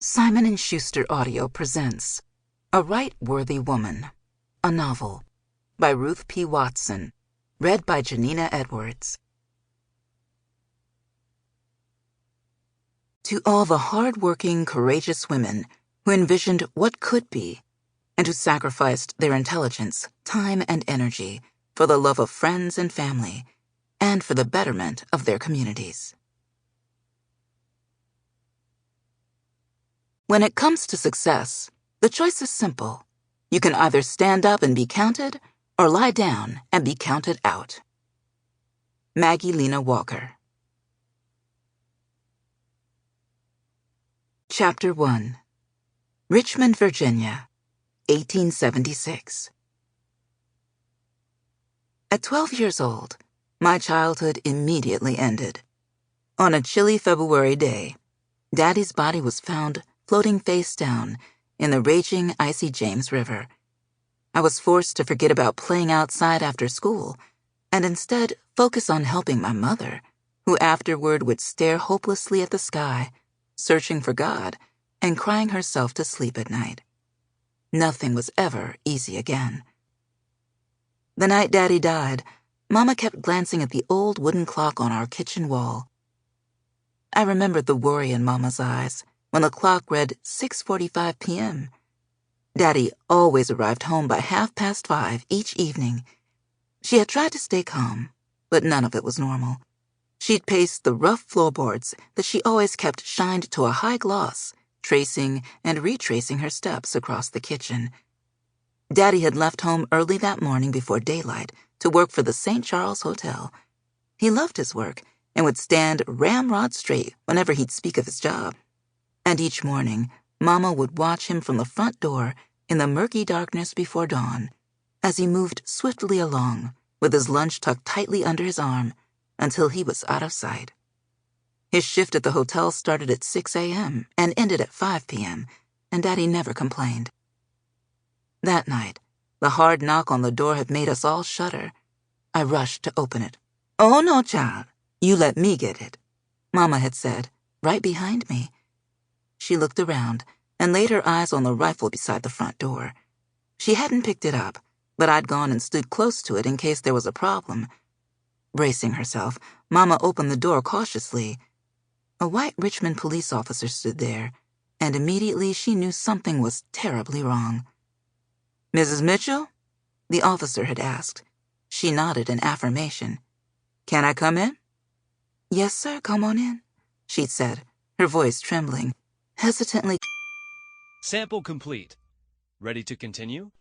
Simon & Schuster Audio presents A Right-Worthy Woman, a novel by Ruth P. Watson, read by Janina Edwards. To all the hard-working, courageous women who envisioned what could be and who sacrificed their intelligence, time, and energy for the love of friends and family and for the betterment of their communities. When it comes to success, the choice is simple. You can either stand up and be counted, or lie down and be counted out. Maggie Lena Walker. Chapter 1. Richmond, Virginia, 1876. At 12 years old, my childhood immediately ended. On a chilly February day, Daddy's body was found floating face down in the raging, icy James River. I was forced to forget about playing outside after school and instead focus on helping my mother, who afterward would stare hopelessly at the sky, searching for God and crying herself to sleep at night. Nothing was ever easy again. The night Daddy died, Mama kept glancing at the old wooden clock on our kitchen wall. I remembered the worry in Mama's eyes when the clock read 6:45 p.m. Daddy always arrived home by 5:30 each evening. She had tried to stay calm, but none of it was normal. She'd paced the rough floorboards that she always kept shined to a high gloss, tracing and retracing her steps across the kitchen. Daddy had left home early that morning before daylight to work for the St. Charles Hotel. He loved his work and would stand ramrod straight whenever he'd speak of his job. And each morning, Mama would watch him from the front door in the murky darkness before dawn as he moved swiftly along with his lunch tucked tightly under his arm until he was out of sight. His shift at the hotel started at 6 a.m. and ended at 5 p.m., and Daddy never complained. That night, the hard knock on the door had made us all shudder. I rushed to open it. "Oh, no, child. You let me get it," Mama had said, right behind me. She looked around and laid her eyes on the rifle beside the front door. She hadn't picked it up, but I'd gone and stood close to it in case there was a problem. Bracing herself, Mama opened the door cautiously. A white Richmond police officer stood there, and immediately she knew something was terribly wrong. "Mrs. Mitchell?" the officer had asked. She nodded in affirmation. "Can I come in?" "Yes, sir, come on in," she'd said, her voice trembling. Hesitantly. Sample complete. Ready to continue?